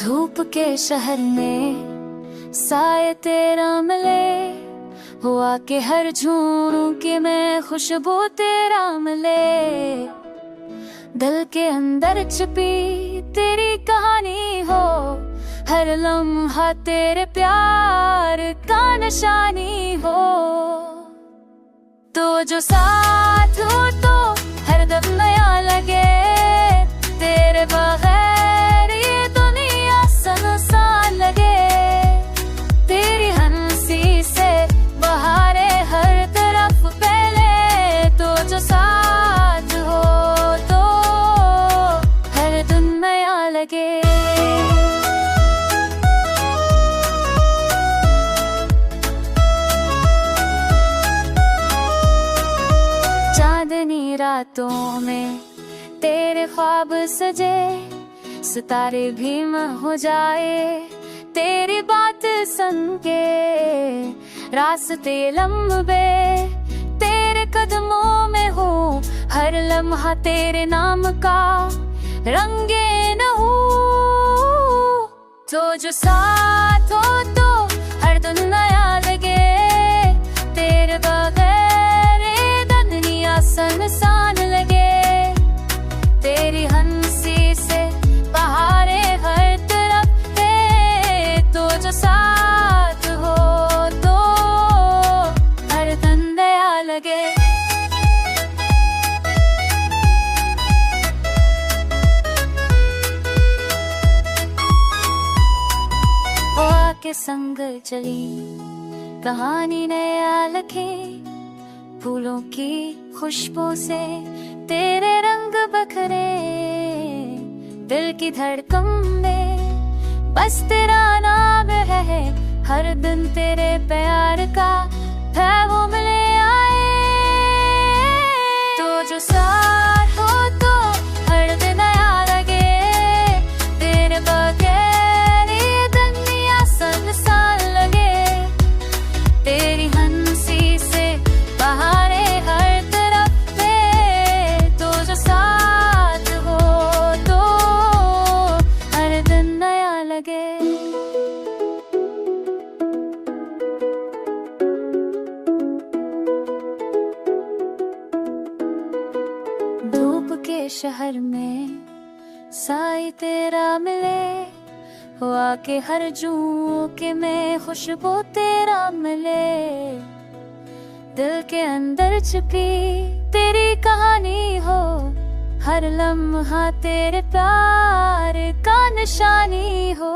धूप के शहर में साए तेरा मिले, हुआ के हर झूठों के मैं खुशबू तेरा मिले। दिल के अंदर छिपी तेरी कहानी हो, हर लम्हा तेरे प्यार का निशानी हो। तो जो साथ हो तो हर दम नया लगे, तेरे बगैर ये दुनिया सुनसान लगे। तेरी हंसी से बहारे हर तरफ फैले, तो जो साथ हो तो हर दिन नया लगे। चांदनी रातों में तेरे ख्वाब सजे, सितारे भी हो जाए तेरी बात सुन के। रास्ते लंबे तेरे कदमों में हो, हर लम्हा तेरे नाम का रंगीन हो। तो जो साथ हो तो हर दिन नया लगे, तेरे बगैर ये दुनिया सुनसान लगे। तेरी हंसी से बहारे हर तरफ है, तो जो साथ हो तो हर दिन नया लगे। वो आके संग चली कहानी नया लिखे, फूलों की खुशबू से तेरे रंग बखरे। दिल की धड़कन में बस तेरा नाम है, हर दिन तेरे प्यार का पैगाम ले आए। तो जो साथ हो तो हर दिन नया लगे, तेरे बगैर ये दुनिया सुनसान लगे। तेरी हंसी से बहारे हर तरफ है, तो जो साथ हो तो हर दिन नया लगे। धूप के शहर में साए तेरा मिले, हुआ के हर झोंके में खुशबू तेरा मिले। दिल के अंदर छिपी तेरी कहानी हो, हर लम्हा तेरे प्यार का निशानी हो।